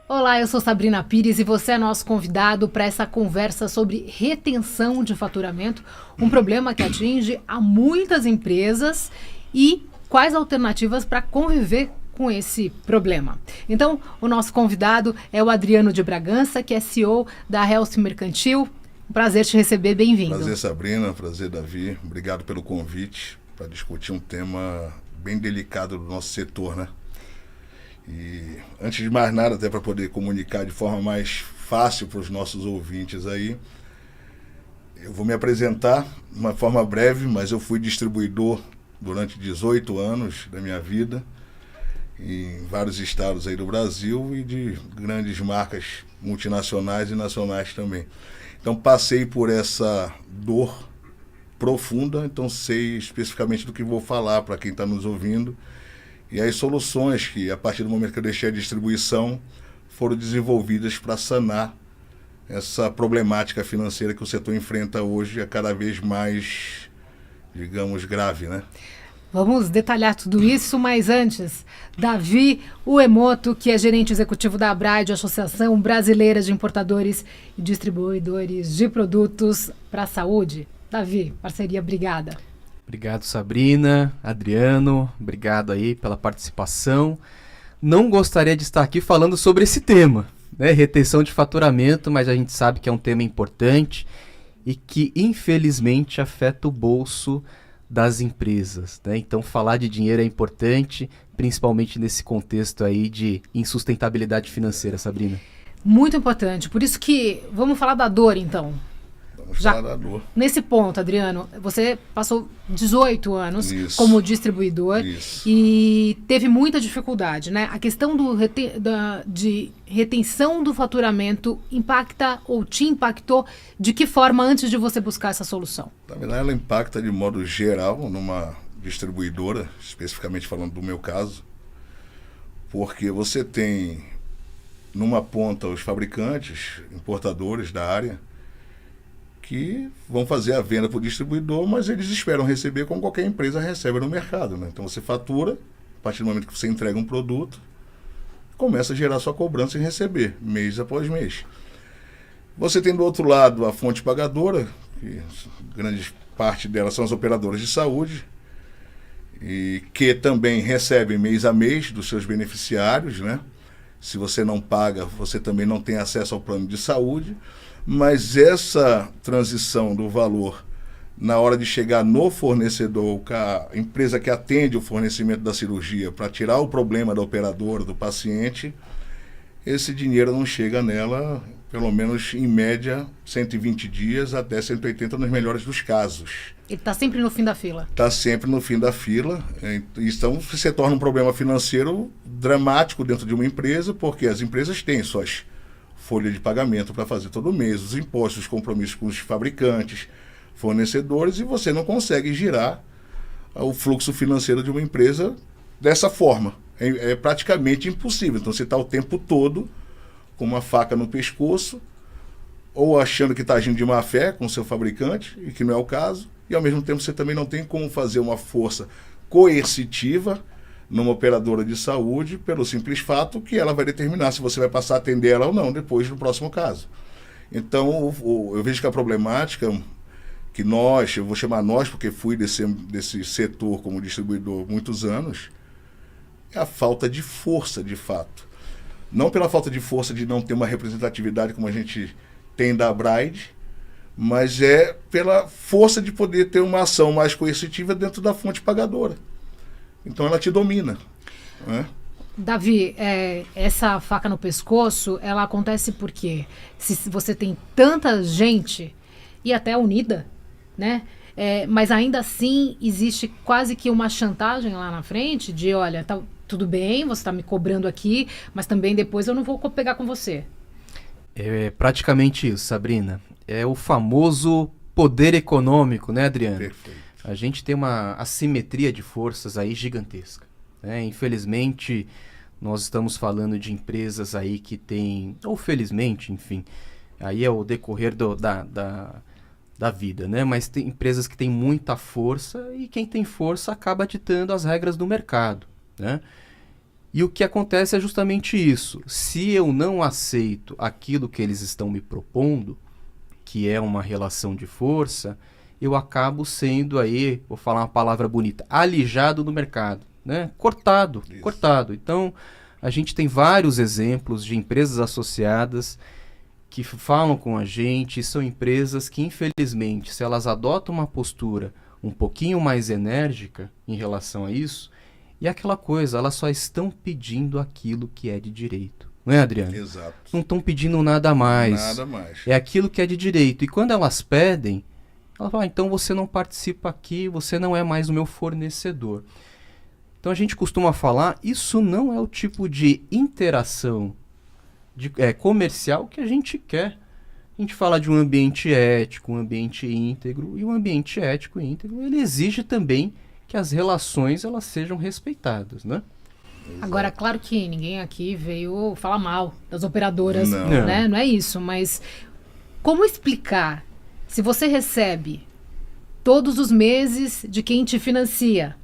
Olá, eu sou Sabrina Pires e você é nosso convidado para essa conversa sobre retenção de faturamento, um problema que atinge a muitas empresas e quais alternativas para conviver com esse problema. Então, o nosso convidado é o Adriano de Bragança, que é CEO da Health Mercantil. Um prazer te receber, bem-vindo. Prazer, Sabrina, prazer, Davi. Obrigado pelo convite para discutir um tema bem delicado do nosso setor, né? E antes de mais nada, até para poder comunicar de forma mais fácil para os nossos ouvintes aí, eu vou me apresentar de uma forma breve, mas eu fui distribuidor durante 18 anos da minha vida em vários estados aí do Brasil e de grandes marcas multinacionais e nacionais também. Então passei por essa dor profunda, então sei especificamente do que vou falar para quem está nos ouvindo. E as soluções que, a partir do momento que eu deixei a distribuição, foram desenvolvidas para sanar essa problemática financeira que o setor enfrenta hoje, é cada vez mais, digamos, grave, né? Vamos detalhar tudo isso, mas antes, Davi Uemoto, que é gerente executivo da Abraid, Associação Brasileira de Importadores e Distribuidores de Produtos para a Saúde. Davi, parceria, obrigada. Obrigado, Sabrina, Adriano, obrigado aí pela participação. Não gostaria de estar aqui falando sobre esse tema, né? Retenção de faturamento, mas a gente sabe que é um tema importante e que infelizmente afeta o bolso das empresas, né? Então falar de dinheiro é importante, principalmente nesse contexto aí de insustentabilidade financeira, Sabrina. Muito importante, por isso que vamos falar da dor então. Vamos falar da dor. Nesse ponto, Adriano, você passou 18 anos Isso. como distribuidor. Isso. E teve muita dificuldade, né? A questão de retenção do faturamento impacta ou te impactou de que forma antes de você buscar essa solução? Na verdade, ela impacta de modo geral numa distribuidora, especificamente falando do meu caso, porque você tem numa ponta os fabricantes, importadores da área, que vão fazer a venda para o distribuidor, mas eles esperam receber como qualquer empresa recebe no mercado, né? Então você fatura, a partir do momento que você entrega um produto, começa a gerar sua cobrança e receber, mês após mês. Você tem do outro lado a fonte pagadora, que grande parte delas são as operadoras de saúde, e que também recebem mês a mês dos seus beneficiários, né? Se você não paga, você também não tem acesso ao plano de saúde. Mas essa transição do valor na hora de chegar no fornecedor, a empresa que atende o fornecimento da cirurgia, para tirar o problema da operadora, do paciente, esse dinheiro não chega nela, pelo menos em média, 120 dias até 180 nos melhores dos casos. Ele está sempre no fim da fila. Está sempre no fim da fila. Então, se torna um problema financeiro dramático dentro de uma empresa, porque as empresas têm suas folha de pagamento para fazer todo mês, os impostos, os compromissos com os fabricantes, fornecedores, e você não consegue girar o fluxo financeiro de uma empresa dessa forma. É praticamente impossível. Então você está o tempo todo com uma faca no pescoço, ou achando que está agindo de má fé com o seu fabricante, e que não é o caso, e ao mesmo tempo você também não tem como fazer uma força coercitiva numa operadora de saúde, pelo simples fato que ela vai determinar se você vai passar a atender ela ou não depois do próximo caso. Então, eu vejo que a problemática que eu vou chamar nós, porque fui desse setor como distribuidor há muitos anos, é a falta de força, de fato. Não pela falta de força de não ter uma representatividade como a gente tem da Abraid, mas é pela força de poder ter uma ação mais coercitiva dentro da fonte pagadora. Então ela te domina, né? Davi, essa faca no pescoço, ela acontece porque se você tem tanta gente e até unida, né? Mas ainda assim existe quase que uma chantagem lá na frente de, olha, tá tudo bem, você está me cobrando aqui, mas também depois eu não vou pegar com você. É praticamente isso, Sabrina. É o famoso poder econômico, né, Adriano? Perfeito. A gente tem uma assimetria de forças aí gigantesca, né? Infelizmente, nós estamos falando de empresas aí que têm, ou felizmente, enfim, aí é o decorrer da vida, né? Mas tem empresas que têm muita força e quem tem força acaba ditando as regras do mercado, né? E o que acontece é justamente isso. Se eu não aceito aquilo que eles estão me propondo, que é uma relação de força, eu acabo sendo aí, vou falar uma palavra bonita, alijado do mercado, né? Cortado. Então, a gente tem vários exemplos de empresas associadas que falam com a gente, são empresas que, infelizmente, se elas adotam uma postura um pouquinho mais enérgica em relação a isso, e aquela coisa, elas só estão pedindo aquilo que é de direito. Não é, Adriano? Exato. Não estão pedindo nada mais. Nada mais. É aquilo que é de direito. E quando elas pedem, ela fala, então você não participa aqui, você não é mais o meu fornecedor. Então a gente costuma falar, isso não é o tipo de interação comercial que a gente quer. A gente fala de um ambiente ético, um ambiente íntegro, e o ambiente ético e íntegro, ele exige também que as relações elas sejam respeitadas, né? Agora, claro que ninguém aqui veio falar mal das operadoras, Não. né? Não é isso, mas como explicar se você recebe todos os meses de quem te financia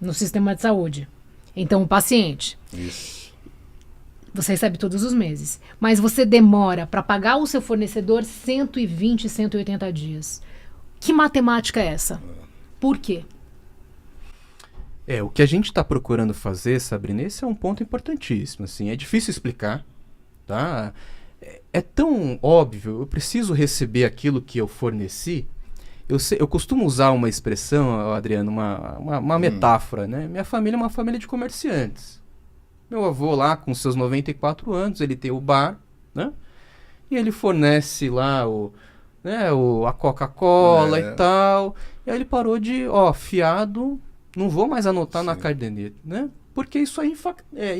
no sistema de saúde? Então, o paciente. Isso. Você recebe todos os meses, mas você demora para pagar o seu fornecedor 120, 180 dias. Que matemática é essa? Por quê? O que a gente está procurando fazer, Sabrina, esse é um ponto importantíssimo. Assim, é difícil explicar, tá? É tão óbvio, eu preciso receber aquilo que eu forneci. Eu costumo usar uma expressão, Adriano, uma metáfora, né? Minha família é uma família de comerciantes. Meu avô lá, com seus 94 anos, ele tem o bar, né? E ele fornece lá a Coca-Cola e tal. E aí ele parou de, fiado, não vou mais anotar na caderneta, né? Porque isso aí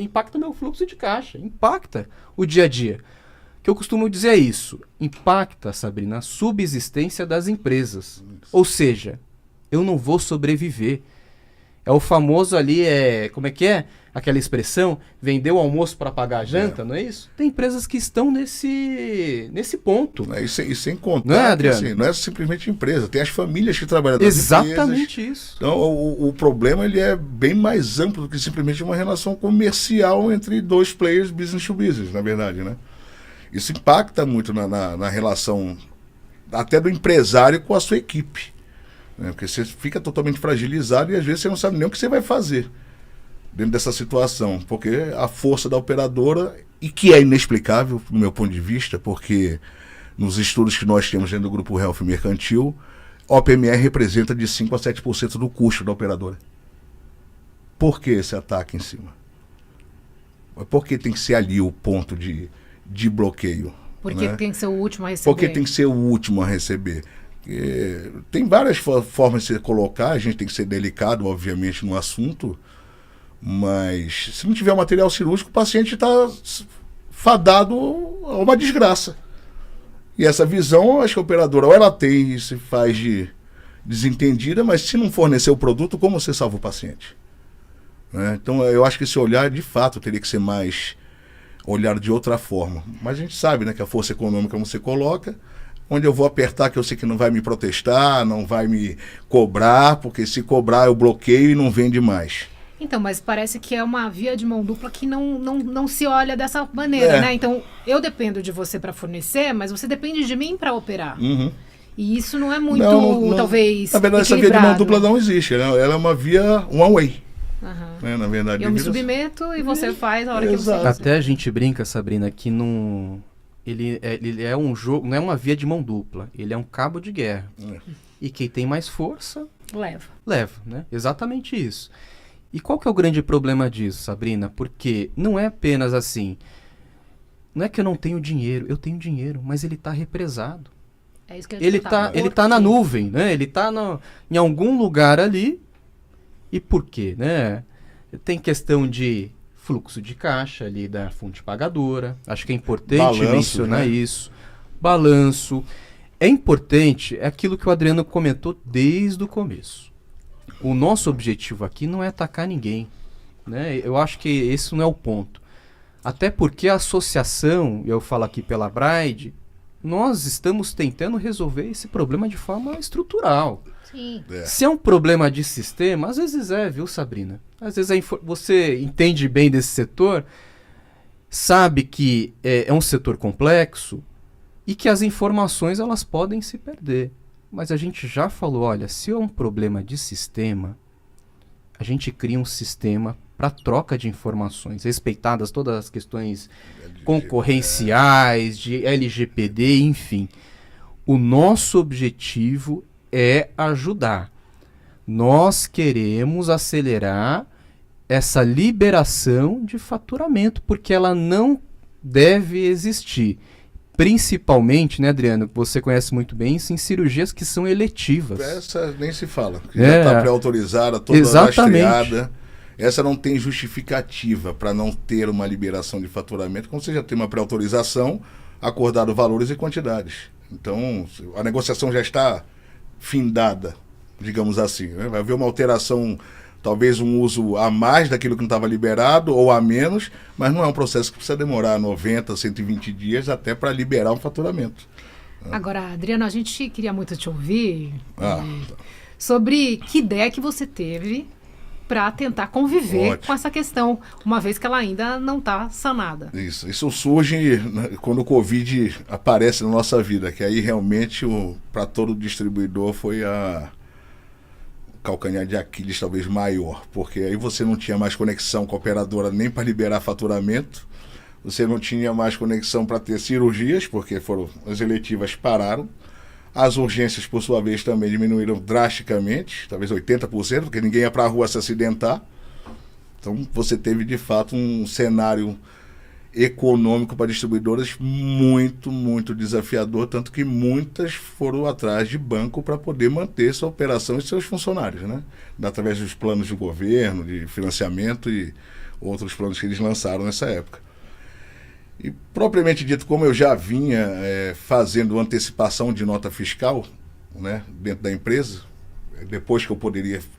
impacta meu fluxo de caixa, impacta o dia a dia. O que eu costumo dizer é isso, impacta, Sabrina, a subsistência das empresas. Ou seja, eu não vou sobreviver. É o famoso ali, como é que é? Aquela expressão, vender o almoço para pagar a janta, não é isso? Tem empresas que estão nesse ponto. E sem contar, não é, Adriano? Assim, não é simplesmente empresa, tem as famílias que trabalham nas Exatamente empresas. Isso. Então, o problema ele é bem mais amplo do que simplesmente uma relação comercial entre dois players business to business, na verdade, né? Isso impacta muito na relação até do empresário com a sua equipe. Né? Porque você fica totalmente fragilizado e às vezes você não sabe nem o que você vai fazer dentro dessa situação. Porque a força da operadora, e que é inexplicável do meu ponto de vista, porque nos estudos que nós temos dentro do Grupo Health Mercantil, a OPMR representa de 5% a 7% do custo da operadora. Por que esse ataque em cima? Por que tem que ser ali o ponto de bloqueio? Porque né? tem que ser o último a receber. Porque tem que ser o último a receber. Tem várias formas de se colocar, a gente tem que ser delicado, obviamente, no assunto, mas se não tiver o material cirúrgico, o paciente está fadado a uma desgraça. E essa visão, acho que a operadora, ou ela tem e se faz de desentendida, mas se não fornecer o produto, como você salva o paciente? Né? Então, eu acho que esse olhar, de fato, teria que ser mais olhar de outra forma. Mas a gente sabe, né, que a força econômica você coloca, onde eu vou apertar que eu sei que não vai me protestar, não vai me cobrar, porque se cobrar eu bloqueio e não vende mais. Então, mas parece que é uma via de mão dupla que não se olha dessa maneira, né? Então, eu dependo de você para fornecer, mas você depende de mim para operar. Uhum. E isso não é muito, talvez, na verdade, essa via de mão dupla não existe. Ela é uma via one way. Uhum. Né? Na verdade, eu me submeto e você faz a hora que você quiser. Até a gente brinca, Sabrina, que não... Ele é um jogo, não é uma via de mão dupla, ele é um cabo de guerra. E quem tem mais força leva, né? Exatamente isso. E qual que é o grande problema disso, Sabrina? Porque não é apenas assim, não é que eu não tenho dinheiro, eu tenho dinheiro, mas ele está represado. É isso que eu ele tá na nuvem, né? Ele está em algum lugar ali. E por quê, né? Tem questão de fluxo de caixa ali da fonte pagadora. Acho que é importante mencionar isso. Balanço. É importante, é aquilo que o Adriano comentou desde o começo. O nosso objetivo aqui não é atacar ninguém, né? Eu acho que esse não é o ponto. Até porque a associação, eu falo aqui pela Bride, nós estamos tentando resolver esse problema de forma estrutural. Sim. Se é um problema de sistema, às vezes viu, Sabrina? Às vezes você entende bem desse setor, sabe que é um setor complexo e que as informações elas podem se perder. Mas a gente já falou, olha, se é um problema de sistema, a gente cria um sistema para troca de informações, respeitadas todas as questões concorrenciais, de LGPD, enfim. O nosso objetivo é ajudar. Nós queremos acelerar essa liberação de faturamento, porque ela não deve existir. Principalmente, né, Adriano, que você conhece muito bem, isso em cirurgias que são eletivas. Essa nem se fala, já está pré-autorizada, toda lastreada. Essa não tem justificativa para não ter uma liberação de faturamento, quando você já tem uma pré-autorização, acordado valores e quantidades. Então, a negociação já está findada, digamos assim. Né? Vai haver uma alteração, talvez um uso a mais daquilo que não estava liberado ou a menos, mas não é um processo que precisa demorar 90, 120 dias até para liberar um faturamento. Agora, Adriano, a gente queria muito te ouvir sobre que ideia que você teve para tentar conviver com essa questão, uma vez que ela ainda não está sanada. Isso surge quando o Covid aparece na nossa vida, que aí realmente para todo distribuidor foi a calcanhar de Aquiles talvez maior, porque aí você não tinha mais conexão com a operadora nem para liberar faturamento, você não tinha mais conexão para ter cirurgias, porque as eletivas pararam, as urgências por sua vez também diminuíram drasticamente, talvez 80%, porque ninguém ia para a rua se acidentar. Então você teve de fato um cenário econômico para distribuidoras muito, muito desafiador, tanto que muitas foram atrás de banco para poder manter sua operação e seus funcionários, né? Através dos planos do governo, de financiamento e outros planos que eles lançaram nessa época. E propriamente dito, como eu já vinha fazendo antecipação de nota fiscal, né, dentro da empresa, depois que eu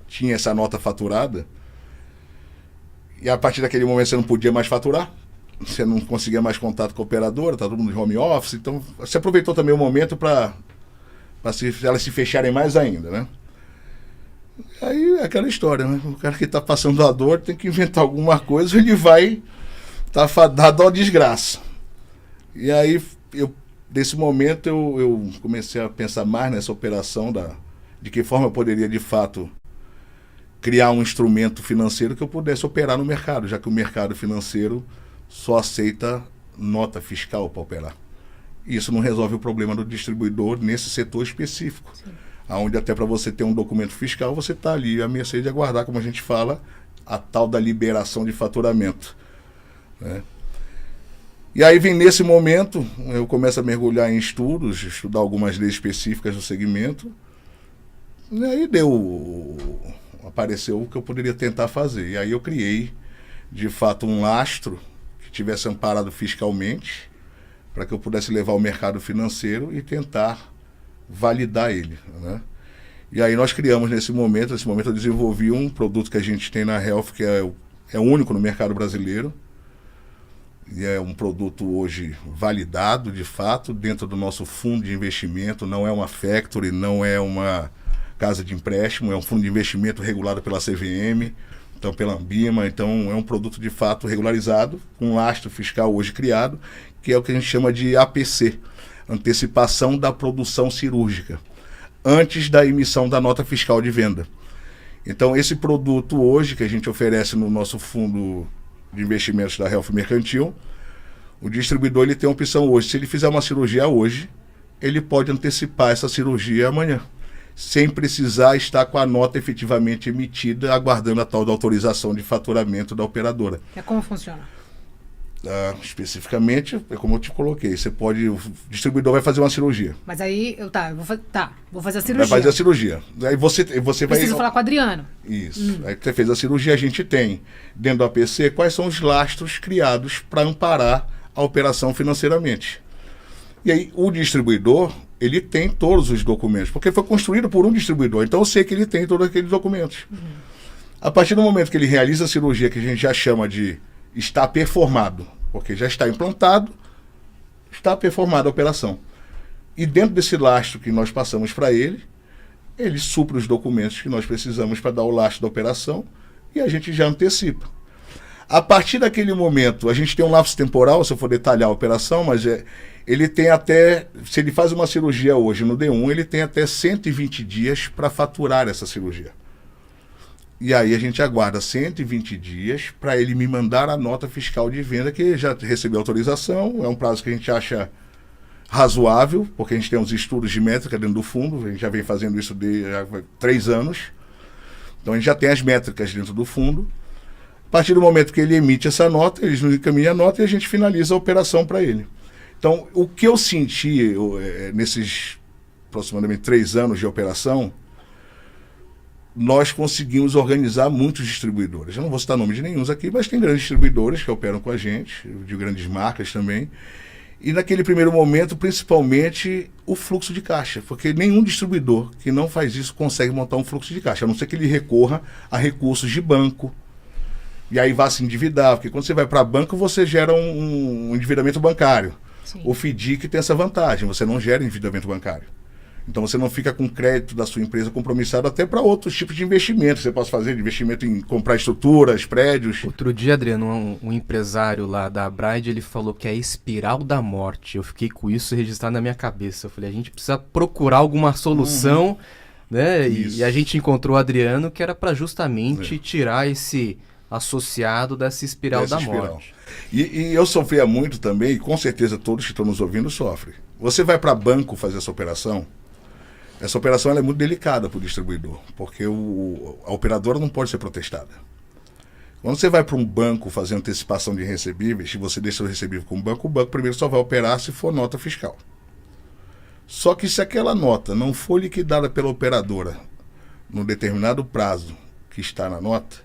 tinha essa nota faturada, e a partir daquele momento você não podia mais faturar, você não conseguia mais contato com a operadora, tá todo mundo de home office, então você aproveitou também o momento para elas se fecharem mais ainda, né? Aí é aquela história, né? O cara que está passando a dor tem que inventar alguma coisa, ele vai estar fadado à desgraça. E aí, nesse momento, eu comecei a pensar mais nessa operação de que forma eu poderia, de fato, criar um instrumento financeiro que eu pudesse operar no mercado, já que o mercado financeiro só aceita nota fiscal para operar. Isso não resolve o problema do distribuidor nesse setor específico. Sim. Onde até para você ter um documento fiscal, você está ali à mercê de aguardar, como a gente fala, a tal da liberação de faturamento. Né? E aí vem nesse momento, eu começo a mergulhar em estudos, estudar algumas leis específicas do segmento, e aí apareceu o que eu poderia tentar fazer. E aí eu criei, de fato, um lastro que tivesse amparado fiscalmente, para que eu pudesse levar ao mercado financeiro e tentar validar ele, né? E aí nós criamos nesse momento eu desenvolvi um produto que a gente tem na Health, que é único no mercado brasileiro, e é um produto hoje validado, de fato, dentro do nosso fundo de investimento, não é uma factory, não é uma casa de empréstimo, é um fundo de investimento regulado pela CVM, então pela Ambima, então é um produto de fato regularizado, com um lastro fiscal hoje criado, que é o que a gente chama de APC, antecipação da produção cirúrgica, antes da emissão da nota fiscal de venda. Então esse produto hoje que a gente oferece no nosso fundo de investimentos da Health Mercantil, o distribuidor ele tem a opção hoje, se ele fizer uma cirurgia hoje, ele pode antecipar essa cirurgia amanhã, sem precisar estar com a nota efetivamente emitida, aguardando a tal da autorização de faturamento da operadora. Como funciona? Especificamente, é como eu te coloquei, o distribuidor vai fazer uma cirurgia. Mas aí, vou fazer a cirurgia. Vai fazer a cirurgia. Aí você vai... Preciso falar com o Adriano. Isso. Aí você fez a cirurgia, a gente tem, dentro do APC, quais são os lastros criados para amparar a operação financeiramente. E aí, o distribuidor, ele tem todos os documentos, porque foi construído por um distribuidor, então eu sei que ele tem todos aqueles documentos. A partir do momento que ele realiza a cirurgia, que a gente já chama de está performado, porque já está implantado, está performada a operação. E dentro desse lastro que nós passamos para ele supre os documentos que nós precisamos para dar o lastro da operação e a gente já antecipa. A partir daquele momento, a gente tem um lapso temporal, se eu for detalhar a operação, mas ele tem até, se ele faz uma cirurgia hoje no D1, ele tem até 120 dias para faturar essa cirurgia. E aí a gente aguarda 120 dias para ele me mandar a nota fiscal de venda, que já recebeu autorização, é um prazo que a gente acha razoável, porque a gente tem uns estudos de métrica dentro do fundo, a gente já vem fazendo isso há 3 anos, então a gente já tem as métricas dentro do fundo. A partir do momento que ele emite essa nota, eles nos encaminham a nota e a gente finaliza a operação para ele. Então, o que eu senti nesses aproximadamente 3 anos de operação, nós conseguimos organizar muitos distribuidores. Eu não vou citar nome de nenhum aqui, mas tem grandes distribuidores que operam com a gente, de grandes marcas também. E naquele primeiro momento, principalmente, o fluxo de caixa, porque nenhum distribuidor que não faz isso consegue montar um fluxo de caixa, a não ser que ele recorra a recursos de banco, e aí vá se endividar, porque quando você vai para banco, você gera um endividamento bancário. Sim. O FDIC tem essa vantagem, você não gera endividamento bancário. Então você não fica com crédito da sua empresa compromissado até para outros tipos de investimentos. Você pode fazer investimento em comprar estruturas, prédios. Outro dia, Adriano, um empresário lá da Bride, ele falou que é a espiral da morte. Eu fiquei com isso registrado na minha cabeça. Eu falei, a gente precisa procurar alguma solução, né? E a gente encontrou o Adriano, que era para justamente tirar esse associado dessa espiral da morte. E eu sofria muito também, e com certeza todos que estão nos ouvindo sofrem. Você vai para banco fazer essa operação ela é muito delicada para o distribuidor, porque a operadora não pode ser protestada. Quando você vai para um banco fazer antecipação de recebíveis, se você deixa o recebível com o banco primeiro só vai operar se for nota fiscal. Só que se aquela nota não for liquidada pela operadora no determinado prazo que está na nota,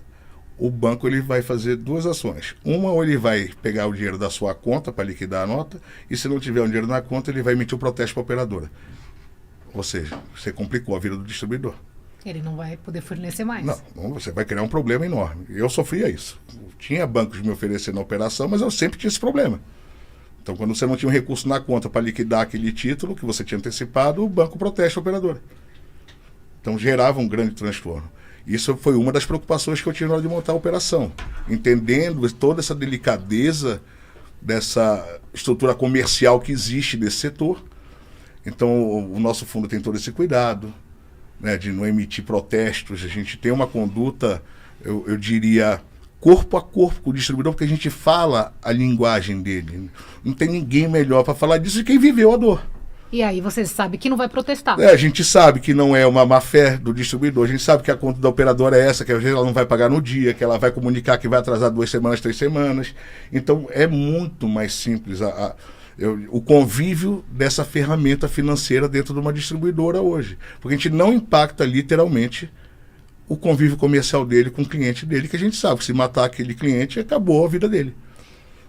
o banco ele vai fazer 2 ações. Uma, ou ele vai pegar o dinheiro da sua conta para liquidar a nota, e se não tiver o dinheiro na conta, ele vai emitir o protesto para a operadora. Ou seja, você complicou a vida do distribuidor. Ele não vai poder fornecer mais. Não, você vai criar um problema enorme. Eu sofria isso. Tinha bancos me oferecendo a operação, mas eu sempre tinha esse problema. Então, quando você não tinha um recurso na conta para liquidar aquele título que você tinha antecipado, o banco protesta a operadora. Então, gerava um grande transtorno. Isso foi uma das preocupações que eu tive na hora de montar a operação. Entendendo toda essa delicadeza dessa estrutura comercial que existe nesse setor. Então, o nosso fundo tem todo esse cuidado, né, de não emitir protestos. A gente tem uma conduta, eu diria, corpo a corpo com o distribuidor, porque a gente fala a linguagem dele. Não tem ninguém melhor para falar disso de quem viveu a dor. E aí você sabe que não vai protestar. A gente sabe que não é uma má-fé do distribuidor, a gente sabe que a conta da operadora é essa, que às vezes ela não vai pagar no dia, que ela vai comunicar que vai atrasar 2 semanas, 3 semanas. Então, é muito mais simples o convívio dessa ferramenta financeira dentro de uma distribuidora hoje. Porque a gente não impacta literalmente o convívio comercial dele com o cliente dele, que a gente sabe que se matar aquele cliente, acabou a vida dele.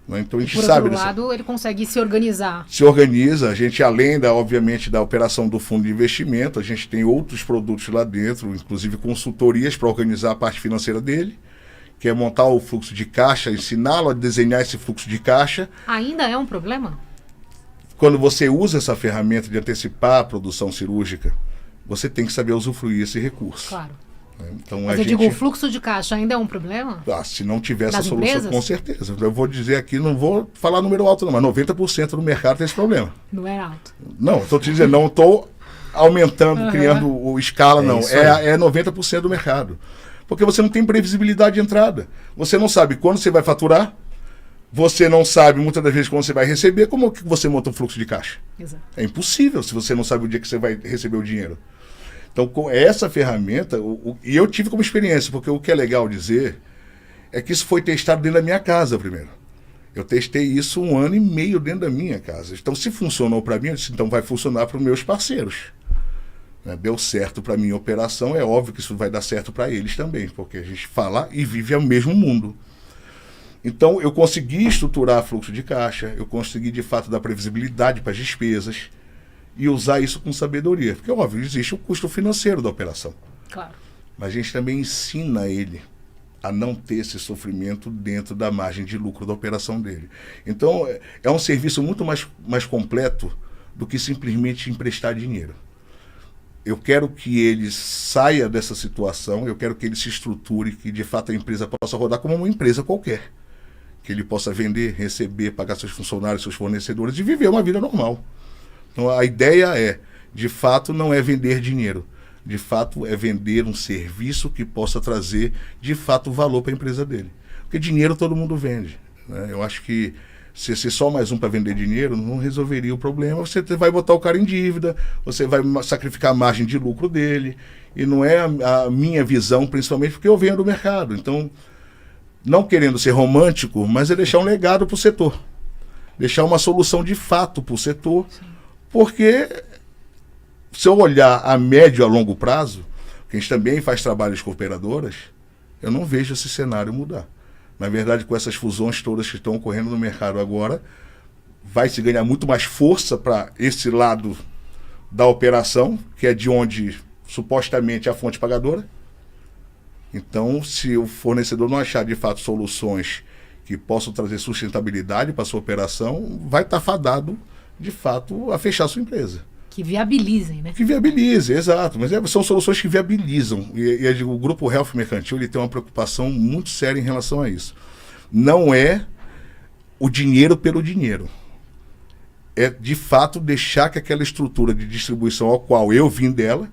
Então a gente sabe. Por outro lado, ele consegue se organizar. Se organiza, a gente, além obviamente, da operação do fundo de investimento, a gente tem outros produtos lá dentro, inclusive consultorias para organizar a parte financeira dele, que é montar o fluxo de caixa, ensiná-lo a desenhar esse fluxo de caixa. Ainda é um problema? Quando você usa essa ferramenta de antecipar a produção cirúrgica, você tem que saber usufruir esse recurso. Claro. Então, mas eu digo, o fluxo de caixa ainda é um problema? Se não tiver essa solução, com certeza. Eu vou dizer aqui, não vou falar número alto não, mas 90% do mercado tem esse problema. Não é alto. Não, estou te dizendo, não estou aumentando, criando escala, não. É 90% do mercado. Porque você não tem previsibilidade de entrada. Você não sabe quando você vai faturar, você não sabe muitas das vezes quando você vai receber, como que você monta um fluxo de caixa? Exato. É impossível se você não sabe o dia que você vai receber o dinheiro. Então, com essa ferramenta, e eu tive como experiência, porque o que é legal dizer é que isso foi testado dentro da minha casa primeiro. Eu testei isso 1 ano e meio dentro da minha casa. Então, se funcionou para mim, eu disse, então vai funcionar para os meus parceiros. Deu certo para a minha operação, é óbvio que isso vai dar certo para eles também, porque a gente fala e vive ao mesmo mundo. Então, eu consegui estruturar fluxo de caixa, eu consegui, de fato, dar previsibilidade para as despesas e usar isso com sabedoria. Porque, óbvio, existe o custo financeiro da operação. Claro. Mas a gente também ensina ele a não ter esse sofrimento dentro da margem de lucro da operação dele. Então, é um serviço muito mais completo do que simplesmente emprestar dinheiro. Eu quero que ele saia dessa situação, eu quero que ele se estruture, que de fato a empresa possa rodar como uma empresa qualquer. Que ele possa vender, receber, pagar seus funcionários, seus fornecedores e viver uma vida normal. Então a ideia é, de fato, não é vender dinheiro. De fato, é vender um serviço que possa trazer, de fato, valor para a empresa dele. Porque dinheiro todo mundo vende, né? Eu acho que se ser só mais um para vender dinheiro não resolveria o problema. Você vai botar o cara em dívida, você vai sacrificar a margem de lucro dele, e não é a minha visão, principalmente porque eu venho do mercado. Então, não querendo ser romântico, mas é deixar um legado para o setor. Deixar uma solução de fato para o setor, porque se eu olhar a médio e a longo prazo, que a gente também faz trabalhos com operadoras, eu não vejo esse cenário mudar. Na verdade, com essas fusões todas que estão ocorrendo no mercado agora, vai se ganhar muito mais força para esse lado da operação, que é de onde supostamente é a fonte pagadora. Então, se o fornecedor não achar de fato soluções que possam trazer sustentabilidade para a sua operação, vai estar fadado de fato a fechar a sua empresa. Que viabilizem, né? Que viabilize, exato. Mas são soluções que viabilizam. E o Grupo Health Mercantil ele tem uma preocupação muito séria em relação a isso. Não é o dinheiro pelo dinheiro. É, de fato, deixar que aquela estrutura de distribuição ao qual eu vim dela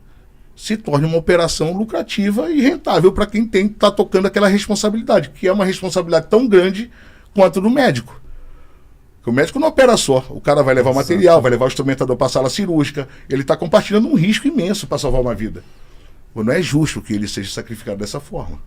se torne uma operação lucrativa e rentável para quem está tocando aquela responsabilidade, que é uma responsabilidade tão grande quanto do médico. O médico não opera só, o cara vai levar o material, vai levar o instrumentador para a sala cirúrgica, ele está compartilhando um risco imenso para salvar uma vida. Não é justo que ele seja sacrificado dessa forma.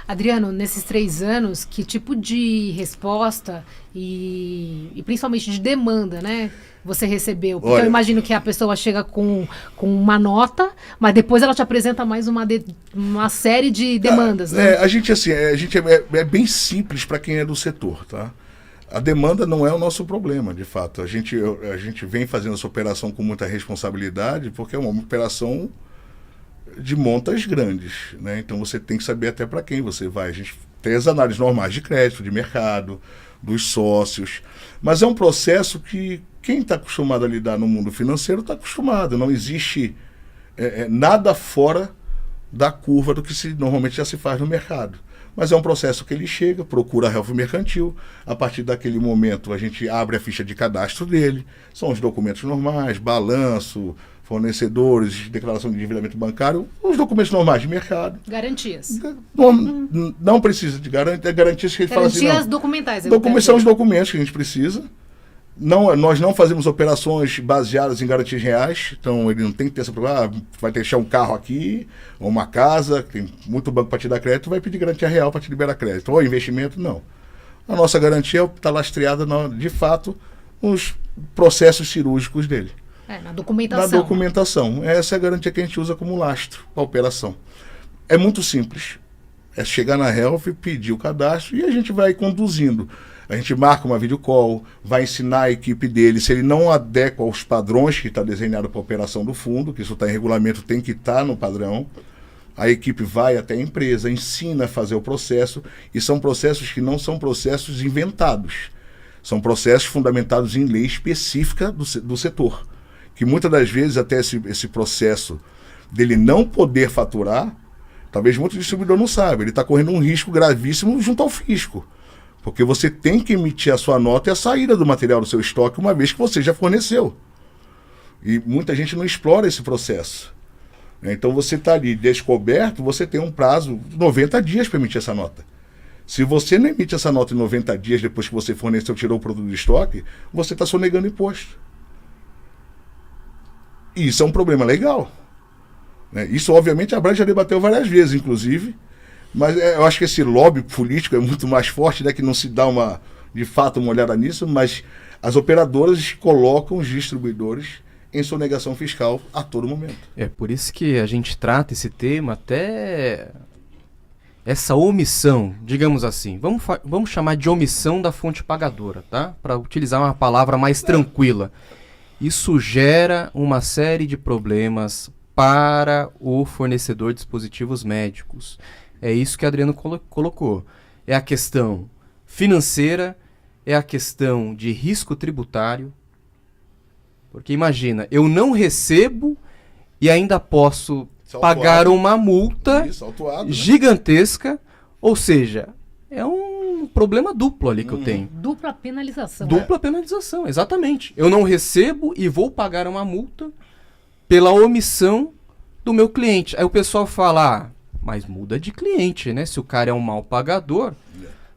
Adriano, nesses 3 anos, que tipo de resposta e principalmente de demanda, né, você recebeu? Porque eu imagino que a pessoa chega com uma nota, mas depois ela te apresenta mais uma série de demandas, né? A gente é bem simples para quem é do setor, tá? A demanda não é o nosso problema, de fato. A gente vem fazendo essa operação com muita responsabilidade, porque é uma operação de montas grandes, né? Então você tem que saber até para quem você vai. A gente tem as análises normais de crédito, de mercado, dos sócios, mas é um processo que quem está acostumado a lidar no mundo financeiro está acostumado. Não existe nada fora da curva do que normalmente já se faz no mercado. Mas é um processo que ele chega, procura a Health Mercantil, a partir daquele momento a gente abre a ficha de cadastro dele, são os documentos normais, balanço, fornecedores, declaração de endividamento bancário, os documentos normais de mercado. Garantias. Não precisa de garantias que ele fala assim. Garantias documentais. São os documentos que a gente precisa. Nós não fazemos operações baseadas em garantias reais, então ele não tem que ter essa problema, vai deixar um carro aqui, ou uma casa, tem muito banco para te dar crédito, vai pedir garantia real para te liberar crédito, ou investimento, não. A nossa garantia está lastreada, de fato, nos processos cirúrgicos dele. Na documentação. Na documentação. Essa é a garantia que a gente usa como lastro para a operação. É muito simples. É chegar na Health, pedir o cadastro e a gente vai conduzindo. A gente marca uma videocall, vai ensinar a equipe dele, se ele não adequa aos padrões que está desenhado para a operação do fundo, que isso está em regulamento, tem que estar no padrão, a equipe vai até a empresa, ensina a fazer o processo, e são processos que não são processos inventados, são processos fundamentados em lei específica do setor, que muitas das vezes até esse processo dele não poder faturar, talvez muito distribuidor não saiba, ele está correndo um risco gravíssimo junto ao fisco. Porque você tem que emitir a sua nota e a saída do material do seu estoque uma vez que você já forneceu. E muita gente não explora esse processo. Então você está ali descoberto, você tem um prazo de 90 dias para emitir essa nota. Se você não emite essa nota em 90 dias depois que você forneceu, tirou o produto do estoque, você está sonegando imposto. E isso é um problema legal. Isso, obviamente, a Brand já debateu várias vezes, inclusive. Mas eu acho que esse lobby político é muito mais forte, né, que não se dá de fato uma olhada nisso, mas as operadoras colocam os distribuidores em sonegação fiscal a todo momento. É por isso que a gente trata esse tema, até essa omissão, digamos assim, vamos chamar de omissão da fonte pagadora, tá? Para utilizar uma palavra mais tranquila. Isso gera uma série de problemas para o fornecedor de dispositivos médicos. É isso que Adriano colocou. É a questão financeira, é a questão de risco tributário. Porque imagina, eu não recebo e ainda posso pagar uma multa gigantesca, ou seja, é um problema duplo ali que eu tenho. Dupla penalização. Dupla penalização, exatamente. Eu não recebo e vou pagar uma multa pela omissão do meu cliente. Aí o pessoal fala, mas muda de cliente, né? Se o cara é um mau pagador,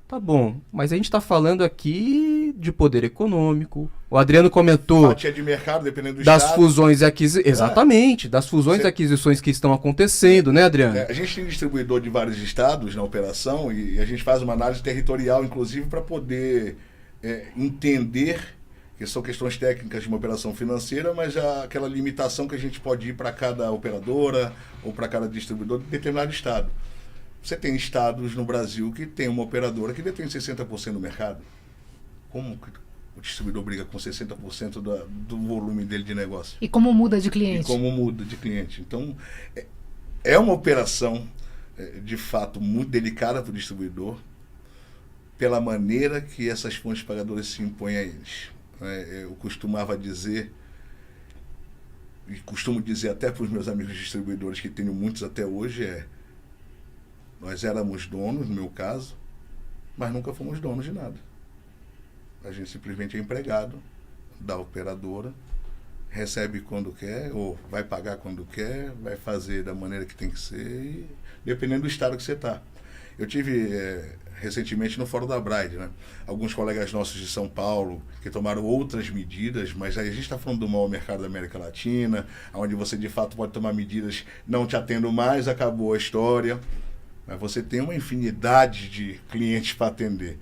tá bom. Mas a gente tá falando aqui de poder econômico. O Adriano comentou fatia de mercado, dependendo do das estado. fusões e aquisições. Exatamente, das fusões e aquisições que estão acontecendo, né, Adriano? A gente tem distribuidor de vários estados na operação e a gente faz uma análise territorial, inclusive, para poder entender que são questões técnicas de uma operação financeira, mas aquela limitação que a gente pode ir para cada operadora ou para cada distribuidor de determinado estado. Você tem estados no Brasil que tem uma operadora que detém 60% do mercado. Como que o distribuidor briga com 60% do volume dele de negócio? E como muda de cliente? E como muda de cliente. Então, é uma operação, de fato, muito delicada para o distribuidor, pela maneira que essas fontes pagadoras se impõem a eles. Eu costumava dizer, e costumo dizer até para os meus amigos distribuidores, que tenho muitos até hoje, nós éramos donos, no meu caso, mas nunca fomos donos de nada. A gente simplesmente é empregado da operadora, recebe quando quer, ou vai pagar quando quer, vai fazer da maneira que tem que ser, e dependendo do estado que você está. Eu tive recentemente no Fórum da Braide, né? Alguns colegas nossos de São Paulo que tomaram outras medidas, mas aí a gente está falando do maior mercado da América Latina, onde você de fato pode tomar medidas, não te atendo mais, acabou a história. Mas você tem uma infinidade de clientes para atender.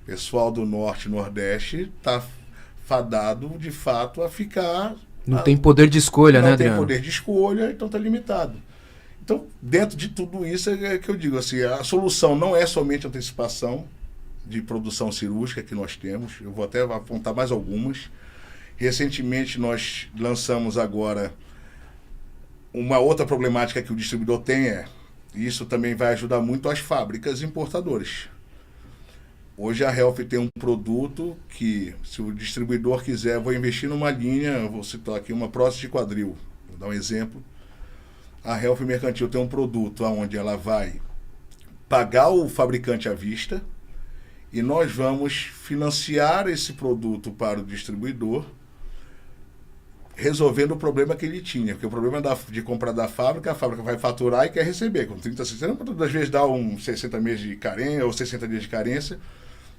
O pessoal do Norte e Nordeste está fadado, de fato, a ficar... Não tem poder de escolha, né, Adriano? Não tem poder de escolha, então está limitado. Então, dentro de tudo isso é que eu digo, assim, a solução não é somente antecipação de produção cirúrgica que nós temos. Eu vou até apontar mais algumas. Recentemente, nós lançamos agora uma outra problemática que o distribuidor tem, e isso também vai ajudar muito as fábricas importadoras. Hoje a Health tem um produto que, se o distribuidor quiser, vou investir numa linha, vou citar aqui uma prótese de quadril, vou dar um exemplo. A Health Mercantil tem um produto onde ela vai pagar o fabricante à vista e nós vamos financiar esse produto para o distribuidor, resolvendo o problema que ele tinha. Porque o problema de comprar da fábrica, a fábrica vai faturar e quer receber. Com 30, 60, às vezes dá 60 meses de carência ou 60 dias de carência,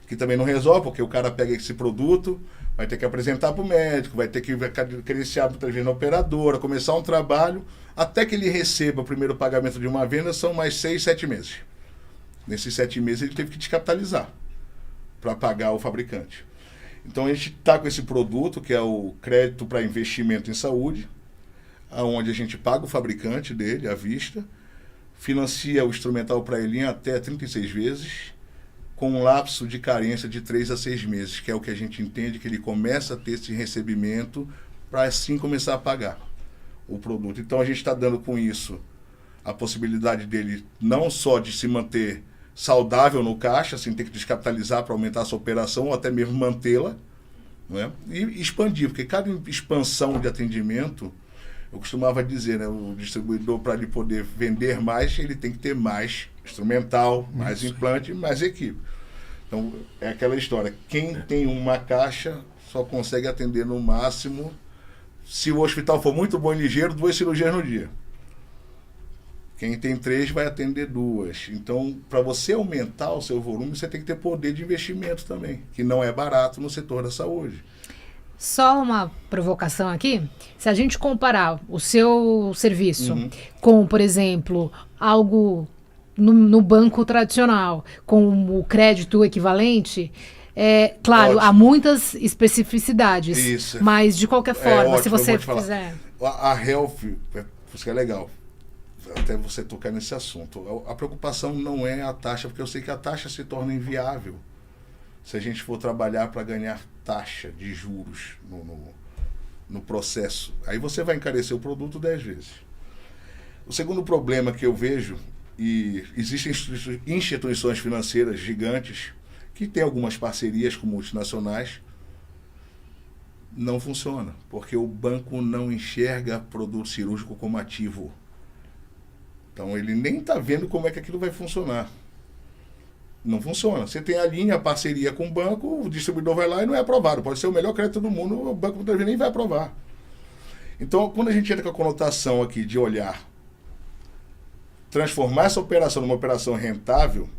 que também não resolve, porque o cara pega esse produto, vai ter que apresentar para o médico, vai ter que credenciar muitas vezes na operadora, começar um trabalho, até que ele receba o primeiro pagamento de uma venda, são mais 6, 7 meses. Nesses 7 meses ele teve que descapitalizar para pagar o fabricante. Então a gente está com esse produto, que é o crédito para investimento em saúde, onde a gente paga o fabricante dele à vista, financia o instrumental para ele em até 36 vezes, com um lapso de carência de 3 a 6 meses, que é o que a gente entende que ele começa a ter esse recebimento para assim começar a pagar o produto. Então a gente está dando com isso a possibilidade dele não só de se manter saudável no caixa, sem ter que descapitalizar para aumentar a sua operação, ou até mesmo mantê-la, né? E expandir, porque cada expansão de atendimento, eu costumava dizer, né, o distribuidor, para ele poder vender mais, ele tem que ter mais instrumental, mais implante, mais equipe. Então, é aquela história, quem tem uma caixa só consegue atender no máximo, se o hospital for muito bom e ligeiro, 2 cirurgias no dia. Quem tem 3 vai atender 2. Então, para você aumentar o seu volume, você tem que ter poder de investimento também, que não é barato no setor da saúde. Só uma provocação aqui. Se a gente comparar o seu serviço com, por exemplo, algo no banco tradicional, com o crédito equivalente, claro, há muitas especificidades. Isso. Mas, de qualquer forma, ótimo, se você fizer... A Health, isso que é legal, até você tocar nesse assunto. A preocupação não é a taxa, porque eu sei que a taxa se torna inviável se a gente for trabalhar para ganhar taxa de juros no processo. Aí você vai encarecer o produto 10 vezes. O segundo problema que eu vejo, e existem instituições financeiras gigantes que têm algumas parcerias com multinacionais, Não funciona, porque o banco não enxerga produto cirúrgico como ativo. Então ele nem está vendo como é que aquilo vai funcionar. Não funciona. Você tem a linha, a parceria com o banco, o distribuidor vai lá e não é aprovado. Pode ser o melhor crédito do mundo, o banco muitas vezes nem vai aprovar. Então, quando a gente entra com a conotação aqui de olhar, transformar essa operação numa operação rentável,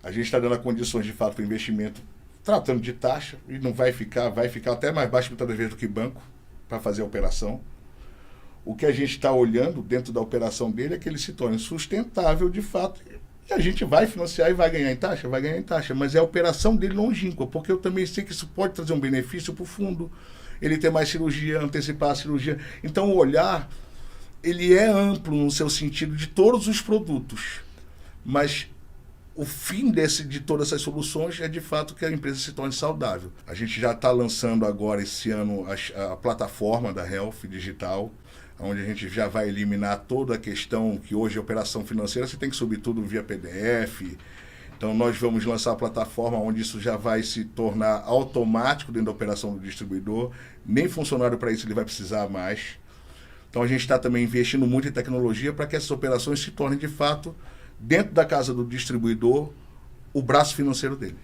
a gente está dando condições de fato para o investimento, tratando de taxa, e não vai ficar até mais baixo muitas vezes do que banco para fazer a operação. O que a gente está olhando dentro da operação dele é que ele se torne sustentável de fato. E a gente vai financiar e vai ganhar em taxa? Vai ganhar em taxa, mas é a operação dele longínqua, porque eu também sei que isso pode trazer um benefício para o fundo, ele ter mais cirurgia, antecipar a cirurgia. Então o olhar, ele é amplo no seu sentido de todos os produtos, mas o fim de todas essas soluções é de fato que a empresa se torne saudável. A gente já está lançando agora esse ano a plataforma da Health Digital, onde a gente já vai eliminar toda a questão que hoje a operação financeira você tem que subir tudo via PDF. Então nós vamos lançar a plataforma onde isso já vai se tornar automático dentro da operação do distribuidor. Nem funcionário para isso ele vai precisar mais. Então a gente está também investindo muito em tecnologia para que essas operações se tornem de fato, dentro da casa do distribuidor, o braço financeiro dele.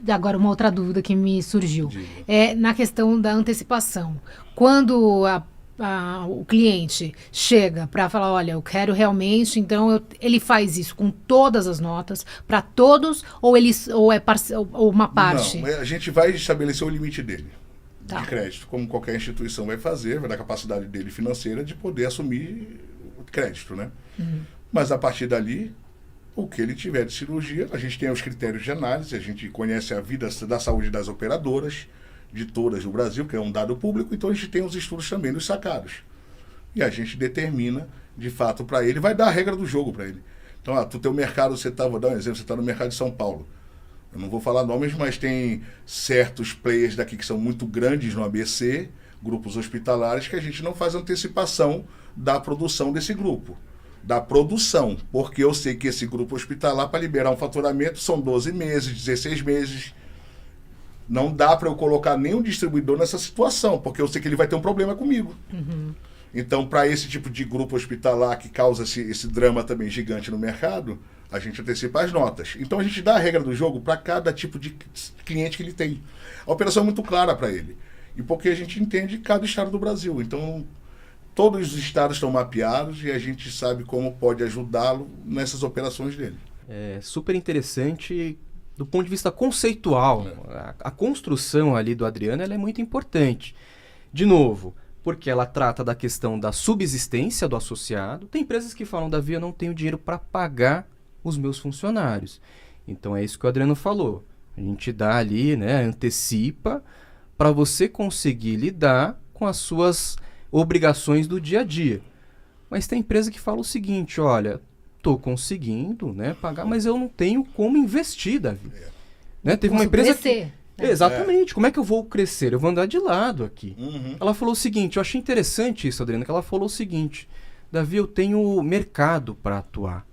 Agora, uma outra dúvida que me surgiu. É na questão da antecipação. Quando o cliente chega para falar, olha, eu quero realmente, então ele faz isso com todas as notas, para todos, ou ou uma parte? Não, a gente vai estabelecer o limite dele. Tá. De crédito, como qualquer instituição vai fazer, vai dar capacidade dele financeira de poder assumir o crédito, né? Uhum. Mas a partir dali, o que ele tiver de cirurgia, a gente tem os critérios de análise, a gente conhece a vida da saúde das operadoras, de todas no Brasil, que é um dado público, então a gente tem os estudos também dos sacados. E a gente determina, de fato, para ele, vai dar a regra do jogo para ele. Então, tu tem o mercado, vou dar um exemplo, você está no mercado de São Paulo. Eu não vou falar nomes, mas tem certos players daqui que são muito grandes no ABC, grupos hospitalares, que a gente não faz antecipação da produção desse grupo. Da produção, porque eu sei que esse grupo hospitalar, para liberar um faturamento, são 12 meses, 16 meses. Não dá para eu colocar nenhum distribuidor nessa situação, porque eu sei que ele vai ter um problema comigo. Uhum. Então, para esse tipo de grupo hospitalar que causa esse drama também gigante no mercado, a gente antecipa as notas. Então, a gente dá a regra do jogo para cada tipo de cliente que ele tem. A operação é muito clara para ele. E porque a gente entende cada estado do Brasil. Então, todos os estados estão mapeados e a gente sabe como pode ajudá-lo nessas operações dele. É super interessante do ponto de vista conceitual. A construção ali do Adriano ela é muito importante. De novo, porque ela trata da questão da subsistência do associado. Tem empresas que falam, Davi, eu não tenho dinheiro para pagar os meus funcionários. Então é isso que o Adriano falou. A gente dá ali, né, antecipa para você conseguir lidar com as suas obrigações do dia a dia. Mas tem empresa que fala o seguinte, olha, estou conseguindo, né, pagar, mas eu não tenho como investir, Davi. Né? Teve uma empresa crescer. Exatamente. Como é que eu vou crescer? Eu vou andar de lado aqui. Uhum. Ela falou o seguinte, eu achei interessante isso, Adriana, que ela falou o seguinte, Davi, eu tenho mercado para atuar.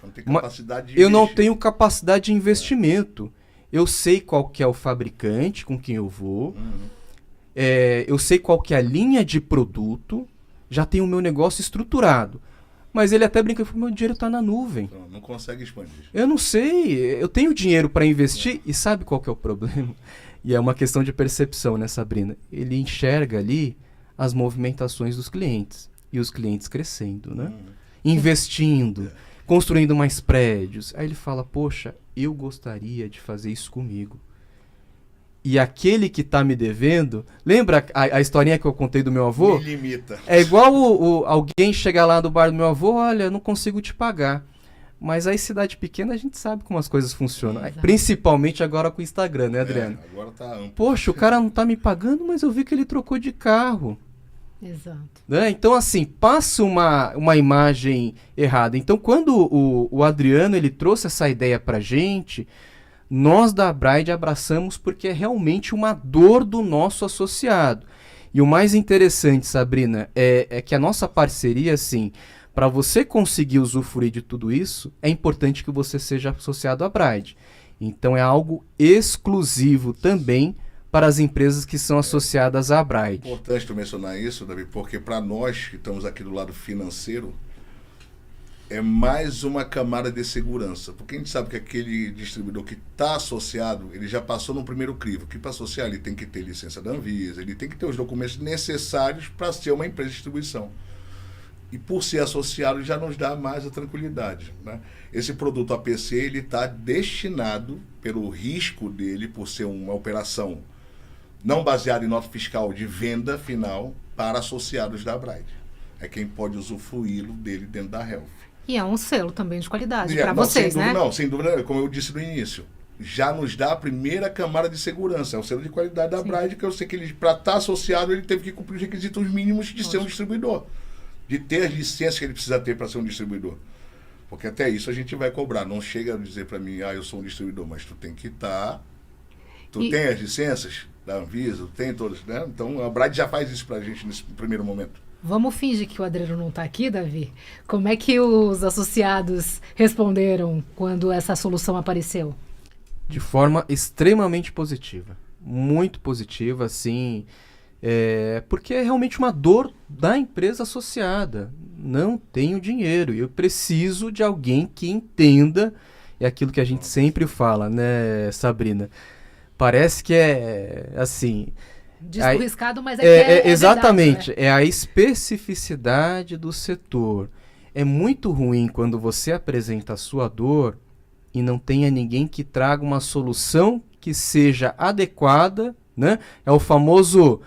Não tem capacidade de eu não investir. tenho capacidade de investimento. Eu sei qual que é o fabricante com quem eu vou. Uhum. Eu sei qual que é a linha de produto. Já tenho o meu negócio estruturado. Mas ele até brinca e falou, meu dinheiro está na nuvem. Então, não consegue expandir. Eu não sei, eu tenho dinheiro para investir e sabe qual que é o problema? E é uma questão de percepção, né, Sabrina? Ele enxerga ali as movimentações dos clientes e os clientes crescendo, né? Investindo, construindo mais prédios. Aí ele fala, poxa, eu gostaria de fazer isso comigo. E aquele que está me devendo, lembra a historinha que eu contei do meu avô? Me limita. É igual alguém chegar lá do bar do meu avô, olha, eu não consigo te pagar. Mas aí, cidade pequena, a gente sabe como as coisas funcionam. Exato. Principalmente agora com o Instagram, né, Adriano? Agora tá amplo. Poxa, o cara não tá me pagando, mas eu vi que ele trocou de carro. Exato. Né? Então, assim, passa uma imagem errada. Então, quando o Adriano ele trouxe essa ideia pra gente, nós da Abраid abraçamos porque é realmente uma dor do nosso associado. E o mais interessante, Sabrina, é que a nossa parceria, assim, para você conseguir usufruir de tudo isso, é importante que você seja associado à Abраid. Então é algo exclusivo também para as empresas que são associadas à Abrait. É importante tu mencionar isso, Davi, porque para nós que estamos aqui do lado financeiro, é mais uma camada de segurança. Porque a gente sabe que aquele distribuidor que está associado, ele já passou no primeiro crivo, que para associar ele tem que ter licença da Anvisa, ele tem que ter os documentos necessários para ser uma empresa de distribuição. E por ser associado já nos dá mais a tranquilidade, né? Esse produto APC, ele está destinado, pelo risco dele, por ser uma operação não baseada em nota fiscal de venda final, para associados da Abrait. É quem pode usufruí-lo dele dentro da Health. E é um selo também de qualidade para vocês, sem dúvida, né? Não, sem dúvida, como eu disse no início, já nos dá a primeira camada de segurança. É o selo de qualidade da Abrait, que eu sei que ele, para estar associado, ele teve que cumprir os requisitos mínimos de ser um distribuidor, de ter as licenças que ele precisa ter para ser um distribuidor. Porque até isso a gente vai cobrar. Não chega a dizer para mim, eu sou um distribuidor, mas tu tem que estar... tem as licenças da Anvisa, tem todas, né? Então a Abrait já faz isso para a gente nesse primeiro momento. Vamos fingir que o Adriano não está aqui, Davi? Como é que os associados responderam quando essa solução apareceu? De forma extremamente positiva. Muito positiva, assim... porque é realmente uma dor da empresa associada. Não tenho dinheiro e eu preciso de alguém que entenda. É aquilo que a gente sempre fala, né, Sabrina? Parece que é assim... Descorriscado, mas é exatamente, verdade, né? É a especificidade do setor. É muito ruim quando você apresenta a sua dor e não tenha ninguém que traga uma solução que seja adequada, né? É o famoso...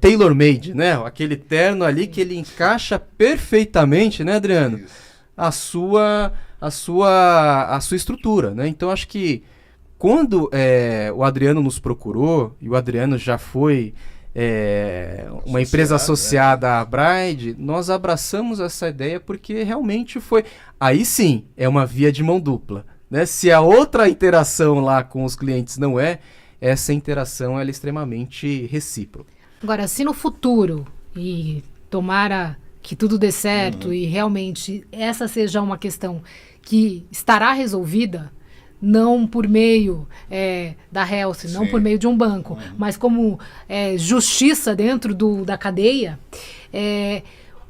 tailor-made, né? Aquele terno ali que ele encaixa perfeitamente, né, Adriano? Isso. A sua estrutura, né? Então acho que quando o Adriano nos procurou, e o Adriano já foi uma empresa associada à Abrait, nós abraçamos essa ideia porque realmente foi... Aí sim, é uma via de mão dupla, né? Se a outra interação lá com os clientes não essa interação ela é extremamente recíproca. Agora, se no futuro, e tomara que tudo dê certo e realmente essa seja uma questão que estará resolvida, não por meio da Health, não por meio de um banco, mas como justiça dentro da cadeia,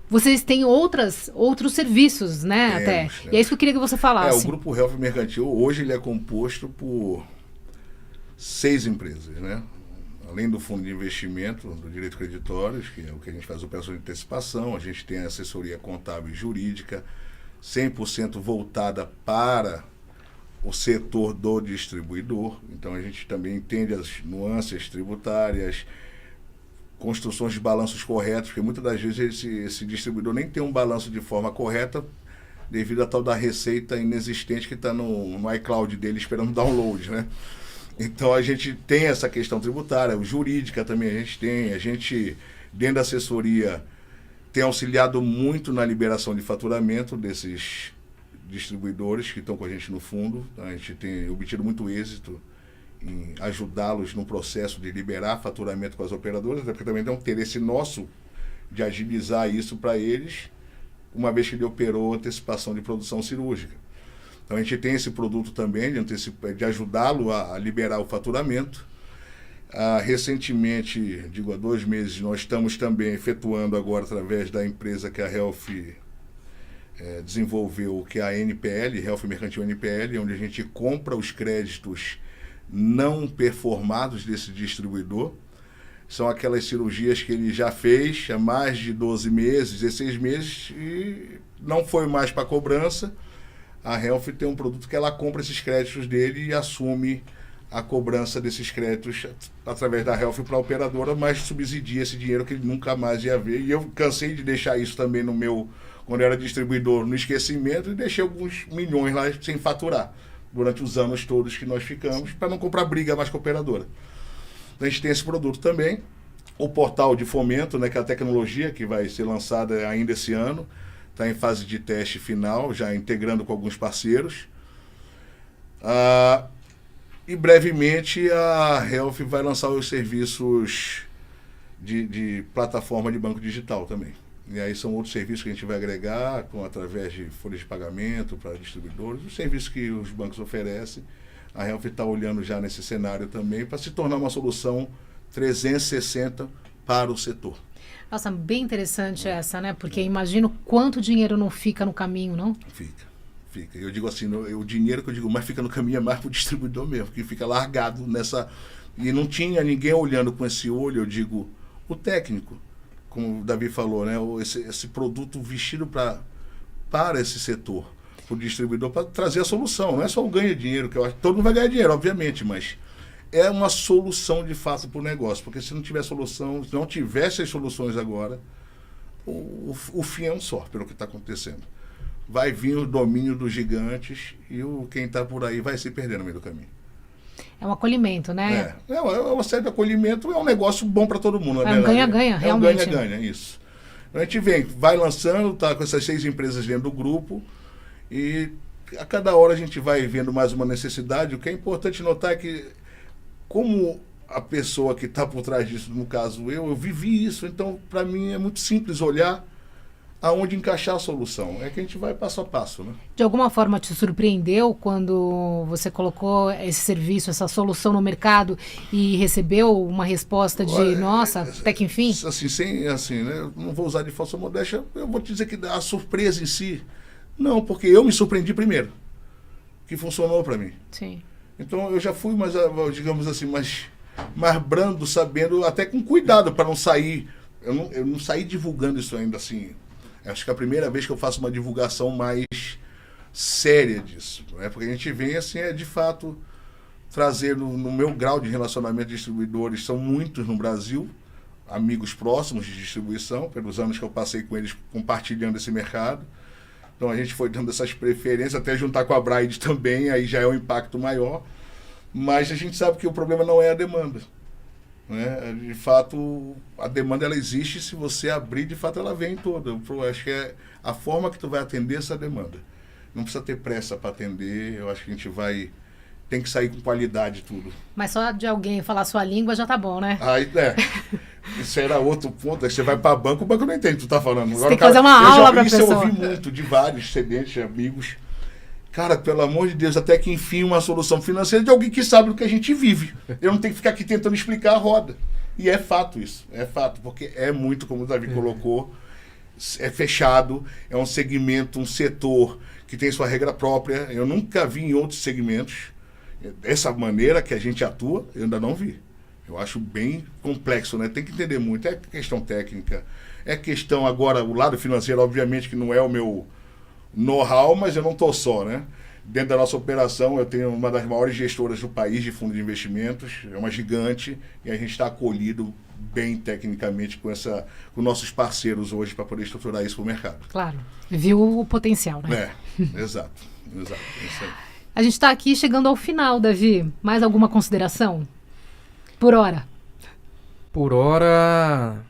vocês têm outros serviços, né? Temos. E é isso que eu queria que você falasse. O Grupo Health Mercantil, hoje ele é composto por 6 empresas, né? Além do fundo de investimento, do direito creditórios, que é o que a gente faz operações de antecipação, a gente tem a assessoria contábil e jurídica, 100% voltada para o setor do distribuidor. Então a gente também entende as nuances tributárias, construções de balanços corretos, porque muitas das vezes esse distribuidor nem tem um balanço de forma correta, devido a tal da receita inexistente que está no iCloud dele esperando download, né? Então a gente tem essa questão tributária, jurídica também a gente dentro da assessoria tem auxiliado muito na liberação de faturamento desses distribuidores que estão com a gente no fundo. A gente tem obtido muito êxito em ajudá-los no processo de liberar faturamento com as operadoras, até porque também tem um interesse nosso de agilizar isso para eles, uma vez que ele operou antecipação de produção cirúrgica. Então a gente tem esse produto também de ajudá-lo a liberar o faturamento. Recentemente, há 2 meses, nós estamos também efetuando agora através da empresa que a Health desenvolveu, que é a NPL, Health Mercantil NPL, onde a gente compra os créditos não performados desse distribuidor. São aquelas cirurgias que ele já fez há mais de 12 meses, 16 meses e não foi mais para cobrança. A Health tem um produto que ela compra esses créditos dele e assume a cobrança desses créditos através da Health para a operadora, mas subsidia esse dinheiro que ele nunca mais ia ver. E eu cansei de deixar isso também no meu, quando eu era distribuidor, no esquecimento, e deixei alguns milhões lá sem faturar durante os anos todos que nós ficamos, para não comprar briga mais com a operadora. Então a gente tem esse produto também, o portal de fomento, né, que é a tecnologia que vai ser lançada ainda esse ano, está em fase de teste final, já integrando com alguns parceiros. E brevemente a Health vai lançar os serviços de plataforma de banco digital também. E aí são outros serviços que a gente vai agregar através de folhas de pagamento para distribuidores, os serviços que os bancos oferecem, A Helf está olhando já nesse cenário também para se tornar uma solução 360 para o setor. Nossa, bem interessante essa, né? Porque imagino quanto dinheiro não fica no caminho, não? Fica. Eu digo assim, o dinheiro que eu digo mais fica no caminho é mais para o distribuidor mesmo, que fica largado nessa... E não tinha ninguém olhando com esse olho, eu digo, o técnico, como o Davi falou, né? Esse produto vestido para esse setor, para o distribuidor, para trazer a solução. Não é só o ganho de dinheiro, que eu acho que todo mundo vai ganhar dinheiro, obviamente, mas é uma solução de fato para o negócio, porque se não tiver solução, se não tivesse as soluções agora, o fim é um só, pelo que está acontecendo. Vai vir o domínio dos gigantes e quem está por aí vai se perder no meio do caminho. É um acolhimento, né? É uma série de acolhimento, é um negócio bom para todo mundo. É um ganha-ganha, realmente. É um ganha-ganha, isso. A gente vai lançando, tá com essas 6 empresas dentro do grupo e a cada hora a gente vai vendo mais uma necessidade. O que é importante notar é que, como a pessoa que está por trás disso, no caso eu vivi isso, então para mim é muito simples olhar aonde encaixar a solução. É que a gente vai passo a passo, né? De alguma forma te surpreendeu quando você colocou esse serviço, essa solução no mercado e recebeu uma resposta de, nossa, até que enfim? Assim, né? Eu não vou usar de falsa modéstia, eu vou te dizer que a surpresa em si, não, porque eu me surpreendi primeiro, que funcionou para mim. Sim. Então eu já fui mais, digamos assim, mais brando, sabendo, até com cuidado para não sair, eu não saí divulgando isso ainda assim. Acho que é a primeira vez que eu faço uma divulgação mais séria disso. Né? Porque a gente vem, assim, de fato, trazer no meu grau de relacionamento de distribuidores, são muitos no Brasil, amigos próximos de distribuição, pelos anos que eu passei com eles compartilhando esse mercado. Então a gente foi dando essas preferências, até juntar com a Bride também, aí já é um impacto maior. Mas a gente sabe que o problema não é a demanda. Né? De fato, a demanda ela existe, se você abrir, de fato ela vem toda. Eu acho que é a forma que tu vai atender essa demanda. Não precisa ter pressa para atender, eu acho que a gente tem que sair com qualidade tudo. Mas só de alguém falar sua língua já tá bom, né? Aí, isso era outro ponto, aí você vai para o banco não entende o que tu tá falando. Você tem que fazer uma aula para pessoa. Eu ouvi muito de vários excedentes, amigos. Cara, pelo amor de Deus, até que enfim uma solução financeira de alguém que sabe do que a gente vive. Eu não tenho que ficar aqui tentando explicar a roda. E é fato isso, é fato, porque é muito, como o Davi colocou, é fechado, é um segmento, um setor que tem sua regra própria. Eu nunca vi em outros segmentos, dessa maneira que a gente atua, eu ainda não vi. Eu acho bem complexo, né? Tem que entender muito, é questão técnica, é questão agora, o lado financeiro, obviamente que não é o meu know-how, mas eu não estou só, né? Dentro da nossa operação, eu tenho uma das maiores gestoras do país de fundo de investimentos, é uma gigante, e a gente está acolhido bem tecnicamente com nossos parceiros hoje para poder estruturar isso para o mercado. Claro, viu o potencial, né? Exato. Isso aí. A gente está aqui chegando ao final, Davi. Mais alguma consideração? Por hora. Por hora,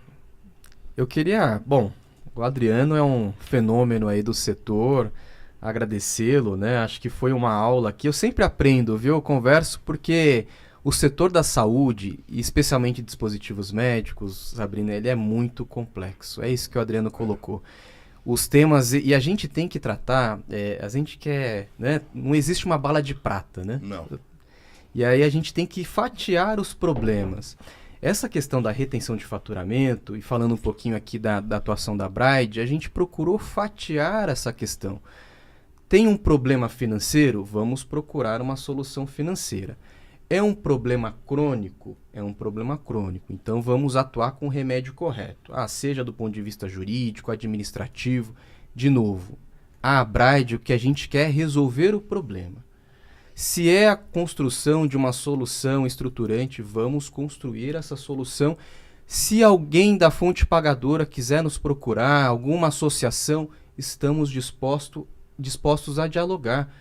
eu queria... Bom, o Adriano é um fenômeno aí do setor, agradecê-lo, né? Acho que foi uma aula aqui. Eu sempre aprendo, viu? Eu converso porque o setor da saúde, e especialmente dispositivos médicos, Sabrina, ele é muito complexo. É isso que o Adriano colocou. Os temas, e a gente tem que tratar, a gente quer, né? Não existe uma bala de prata, né? Não. E aí a gente tem que fatiar os problemas. Essa questão da retenção de faturamento, e falando um pouquinho aqui da atuação da Bride, a gente procurou fatiar essa questão. Tem um problema financeiro? Vamos procurar uma solução financeira. É um problema crônico? É um problema crônico. Então vamos atuar com o remédio correto. Seja do ponto de vista jurídico, administrativo. De novo, a Bride, o que a gente quer é resolver o problema. Se é a construção de uma solução estruturante, vamos construir essa solução. Se alguém da fonte pagadora quiser nos procurar, alguma associação, estamos dispostos a dialogar.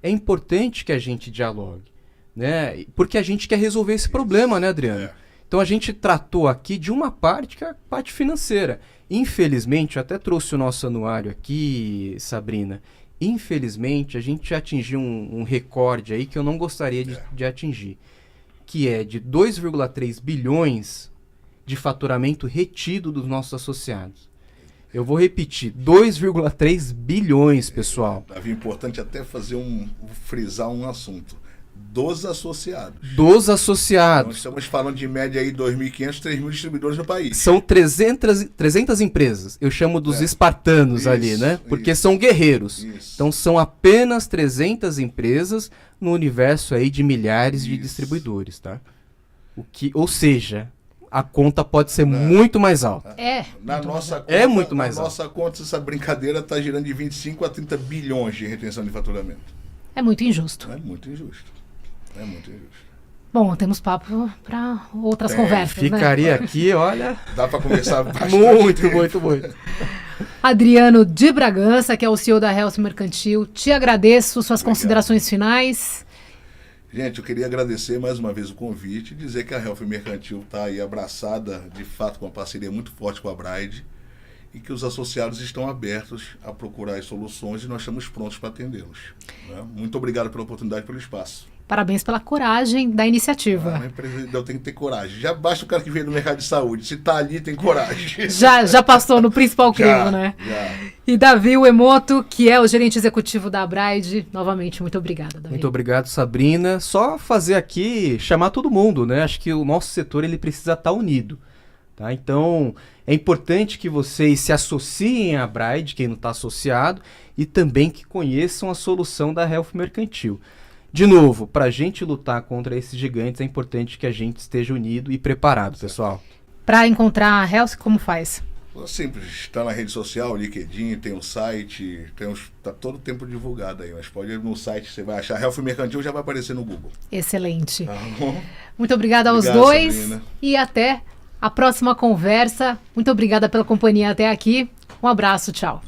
É importante que a gente dialogue, né? Porque a gente quer resolver esse problema, né, Adriano? Então a gente tratou aqui de uma parte, que é a parte financeira. Infelizmente, eu até trouxe o nosso anuário aqui, Sabrina. Infelizmente, a gente atingiu um recorde aí que eu não gostaria de atingir, que é de 2,3 bilhões de faturamento retido dos nossos associados. Eu vou repetir, 2,3 bilhões, pessoal. É importante até frisar um assunto. Dos associados. Dos Então, associados. estamos falando de média aí 2.500, 3.000 distribuidores no país. São 300 empresas. Eu chamo dos espartanos Isso, ali, né? Porque isso. são guerreiros. Isso. Então são apenas 300 empresas no universo aí de milhares de Isso. distribuidores, tá? Ou seja, a conta pode ser muito mais alta. Na nossa conta, É muito mais na nossa conta, essa brincadeira está girando de 25 a 30 bilhões de retenção de faturamento. É muito injusto. É muito injusto. É muito injusto. Bom, temos papo para outras conversas, né? Ficaria aqui, olha, Dá para conversar bastante. muito. Adriano de Bragança, que é o CEO da Helf Mercantil, te agradeço, suas considerações finais. Gente, eu queria agradecer mais uma vez o convite e dizer que a Helf Mercantil está aí abraçada, de fato, com uma parceria muito forte com a Braide e que os associados estão abertos a procurar as soluções e nós estamos prontos para atendê-los. Né? Muito obrigado pela oportunidade e pelo espaço. Parabéns pela coragem da iniciativa. Eu tenho que ter coragem. Já basta o cara que veio do mercado de saúde. Se está ali, tem coragem. Já passou no principal crivo, né? Já. E Davi Uemoto, que é o gerente executivo da Braide. Novamente, muito obrigada, Davi. Muito obrigado, Sabrina. Só fazer aqui, chamar todo mundo, né? Acho que o nosso setor ele precisa estar unido. Tá? Então, é importante que vocês se associem à Braide, quem não está associado, e também que conheçam a solução da Helf Mercantil. De novo, para a gente lutar contra esses gigantes, é importante que a gente esteja unido e preparado, pessoal. Para encontrar a Helf, como faz? Simples, está na rede social, LinkedIn, tem um site, está todo o tempo divulgado aí, mas pode ir no site, você vai achar Helf Mercantil, já vai aparecer no Google. Excelente. Tá bom? Muito obrigada aos Obrigado, dois Sabrina. e até a próxima conversa. Muito obrigada pela companhia até aqui. Um abraço, tchau.